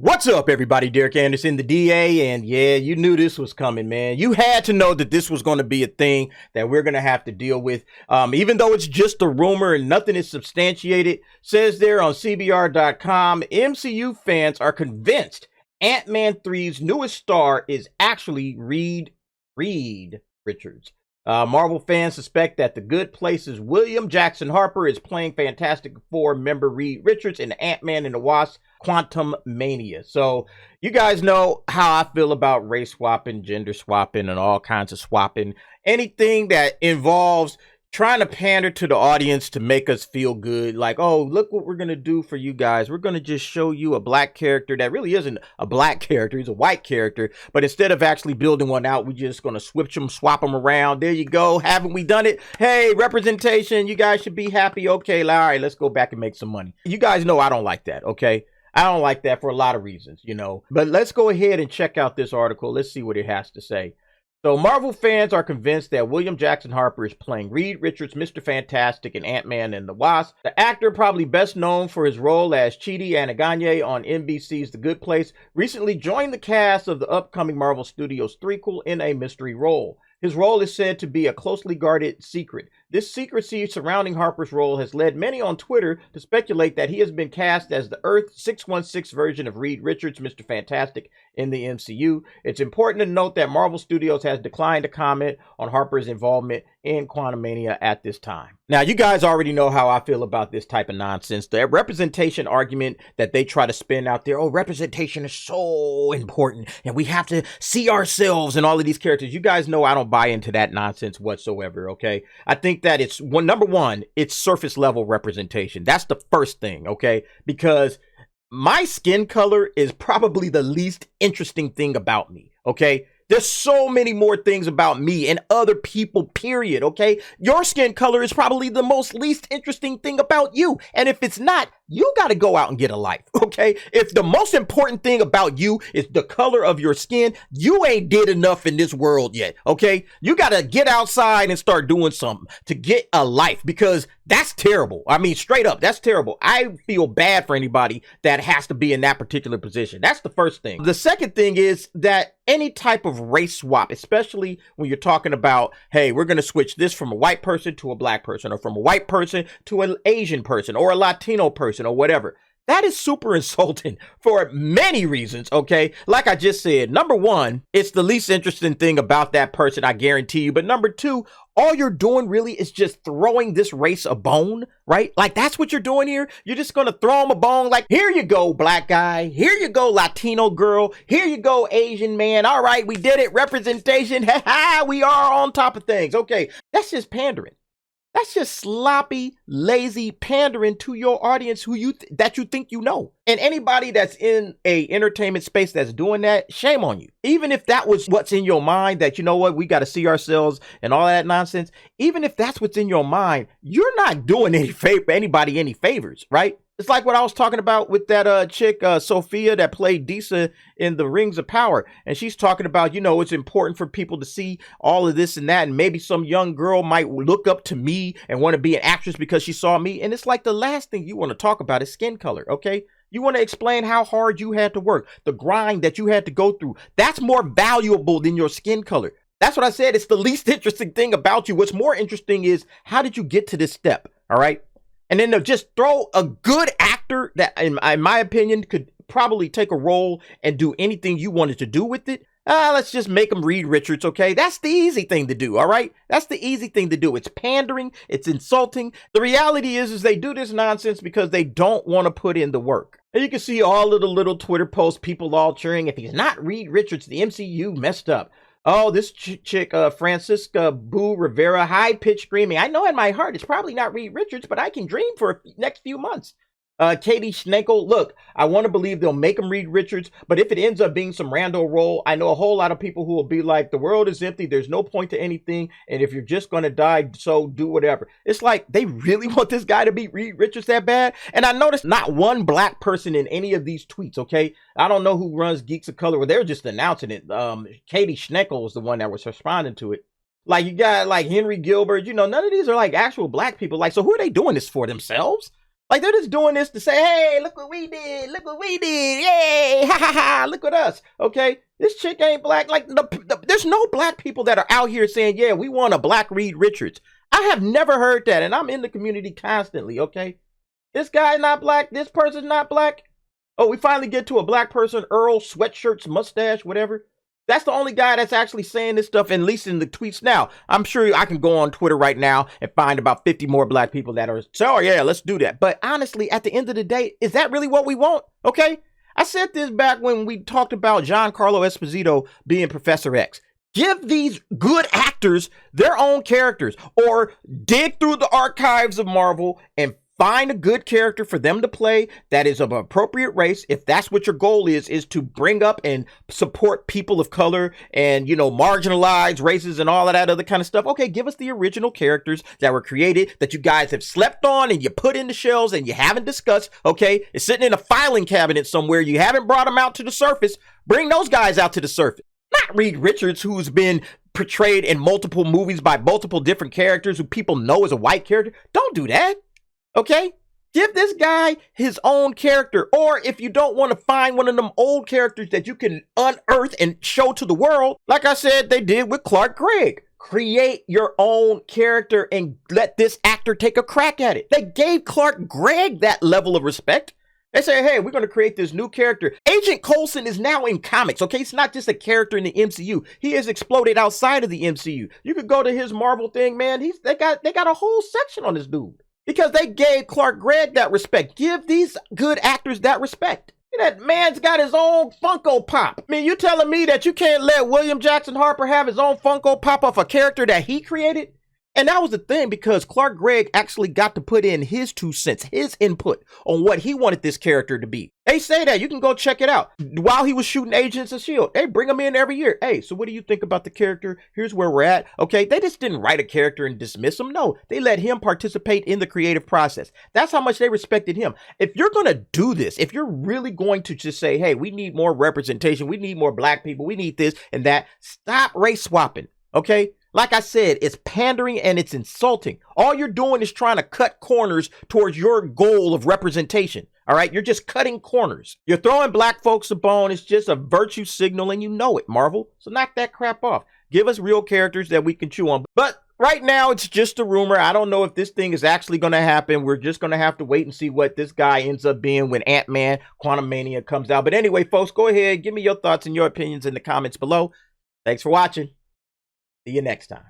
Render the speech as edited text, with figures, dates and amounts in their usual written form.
What's up, everybody? Derek Anderson, the DA, and yeah, you knew this was coming, man. You had to know that this was going to be a thing that we're going to have to deal with. Even though it's just a rumor and nothing is substantiated, says there on CBR.com, MCU fans are convinced Ant-Man 3's newest star is actually Reed Richards. Marvel fans suspect that the Good Place's William Jackson Harper is playing Fantastic Four member Reed Richards in Ant-Man and the Wasp Quantumania. So you guys know how I feel about race swapping, gender swapping, and all kinds of swapping. Anything that involves trying to pander to the audience to make us feel good. Like, oh, look what we're going to do for you guys. We're going to just show you a black character that really isn't a black character. He's a white character. But instead of actually building one out, we're just going to swap them around. There you go. Haven't we done it? Hey, representation. You guys should be happy. Okay, all right, let's go back and make some money. You guys know I don't like that, okay? I don't like that for a lot of reasons, you know. But let's go ahead and check out this article. Let's see what it has to say. So Marvel fans are convinced that William Jackson Harper is playing Reed Richards, Mr. Fantastic, in Ant-Man and the Wasp. The actor, probably best known for his role as Chidi Anaganye on NBC's The Good Place, recently joined the cast of the upcoming Marvel Studios threequel in a mystery role. His role is said to be a closely guarded secret. This secrecy surrounding Harper's role has led many on Twitter to speculate that he has been cast as the Earth 616 version of Reed Richards, Mr. Fantastic, in the MCU. It's important to note that Marvel Studios has declined to comment on Harper's involvement in Quantumania at this time. Now, you guys already know how I feel about this type of nonsense. The representation argument that they try to spin out there, oh, representation is so important, and we have to see ourselves in all of these characters. You guys know I don't buy into that nonsense whatsoever, okay? I think that it's, number one, it's surface level representation. That's the first thing, okay? Because my skin color is probably the least interesting thing about me, okay? There's so many more things about me and other people, period, okay? Your skin color is probably the most least interesting thing about you. And if it's not, you got to go out and get a life, okay? If the most important thing about you is the color of your skin, you ain't did enough in this world yet, okay? You got to get outside and start doing something to get a life, because that's terrible. I mean, straight up, that's terrible. I feel bad for anybody that has to be in that particular position. That's the first thing. The second thing is that any type of race swap, especially when you're talking about, hey, we're going to switch this from a white person to a black person, or from a white person to an Asian person, or a Latino person, or whatever. That is super insulting for many reasons, okay? Like I just said, number one, it's the least interesting thing about that person, I guarantee you. But number two, all you're doing really is just throwing this race a bone, right? Like, that's what you're doing here. You're just going to throw them a bone like, here you go, black guy. Here you go, Latino girl. Here you go, Asian man. All right, we did it. Representation. Ha ha, we are on top of things. Okay, that's just pandering. That's just sloppy, lazy pandering to your audience that you think you know. And anybody that's in a entertainment space that's doing that, shame on you. Even if that was what's in your mind, that, you know what, we got to see ourselves and all that nonsense. Even if that's what's in your mind, you're not doing anybody any favors, right? It's like what I was talking about with that chick, Sophia, that played Disa in the Rings of Power. And she's talking about, you know, it's important for people to see all of this and that. And maybe some young girl might look up to me and want to be an actress because she saw me. And it's like the last thing you want to talk about is skin color, okay? You want to explain how hard you had to work, the grind that you had to go through. That's more valuable than your skin color. That's what I said. It's the least interesting thing about you. What's more interesting is, how did you get to this step, all right? And then they'll just throw a good actor that, in my opinion, could probably take a role and do anything you wanted to do with it. Let's just make him Reed Richards, okay? That's the easy thing to do, all right? That's the easy thing to do. It's pandering. It's insulting. The reality is they do this nonsense because they don't want to put in the work. And you can see all of the little Twitter posts, people all cheering, if he's not Reed Richards, the MCU messed up. Oh, this chick, Francisca Boo Rivera, high-pitched screaming. I know in my heart it's probably not Reed Richards, but I can dream for the next few months. Katie Schnekel, look, I want to believe they'll make him Reed Richards, but if it ends up being some rando role, I know a whole lot of people who will be like, the world is empty, there's no point to anything, and if you're just going to die, so do whatever. It's like, they really want this guy to be Reed Richards that bad? And I noticed not one black person in any of these tweets, okay? I don't know who runs Geeks of Color, well, they're just announcing it. Katie Schnekel was the one that was responding to it. Like, you got like Henry Gilbert, you know, none of these are like actual black people. Like, so who are they doing this for, themselves? Like, they're just doing this to say, hey, look what we did. Look what we did. Yay. Ha ha ha. Look at us. Okay. This chick ain't black. Like, there's no black people that are out here saying, yeah, we want a black Reed Richards. I have never heard that. And I'm in the community constantly. Okay. This guy not black. This person's not black. Oh, we finally get to a black person, Earl, sweatshirts, mustache, whatever. That's the only guy that's actually saying this stuff, at least in the tweets now. I'm sure I can go on Twitter right now and find about 50 more black people that are, so yeah, let's do that. But honestly, at the end of the day, is that really what we want? Okay? I said this back when we talked about Giancarlo Esposito being Professor X. Give these good actors their own characters, or dig through the archives of Marvel and find a good character for them to play that is of an appropriate race. If that's what your goal is to bring up and support people of color and, you know, marginalized races and all of that other kind of stuff. Okay, give us the original characters that were created, that you guys have slept on and you put in the shelves and you haven't discussed. Okay, it's sitting in a filing cabinet somewhere. You haven't brought them out to the surface. Bring those guys out to the surface. Not Reed Richards, who's been portrayed in multiple movies by multiple different characters who people know is a white character. Don't do that. Okay? Give this guy his own character. Or if you don't want to find one of them old characters that you can unearth and show to the world, like I said, they did with Clark Gregg. Create your own character and let this actor take a crack at it. They gave Clark Gregg that level of respect. They say, hey, we're going to create this new character. Agent Coulson is now in comics, okay? It's not just a character in the MCU. He has exploded outside of the MCU. You could go to his Marvel thing, man. They got a whole section on this dude. Because they gave Clark Gregg that respect. Give these good actors that respect. That man's got his own Funko Pop. I mean, you telling me that you can't let William Jackson Harper have his own Funko Pop of a character that he created? And that was the thing, because Clark Gregg actually got to put in his 2 cents, his input on what he wanted this character to be. They say that. You can go check it out. While he was shooting Agents of S.H.I.E.L.D., they bring him in every year. Hey, so what do you think about the character? Here's where we're at. Okay, they just didn't write a character and dismiss him. No, they let him participate in the creative process. That's how much they respected him. If you're going to do this, if you're really going to just say, hey, we need more representation, we need more black people, we need this and that, stop race swapping, okay? Like I said, it's pandering and it's insulting. All you're doing is trying to cut corners towards your goal of representation. All right, you're just cutting corners. You're throwing black folks a bone. It's just a virtue signal and you know it, Marvel. So knock that crap off. Give us real characters that we can chew on. But right now, it's just a rumor. I don't know if this thing is actually going to happen. We're just going to have to wait and see what this guy ends up being when Ant-Man Quantumania comes out. But anyway, folks, go ahead. Give me your thoughts and your opinions in the comments below. Thanks for watching. See you next time.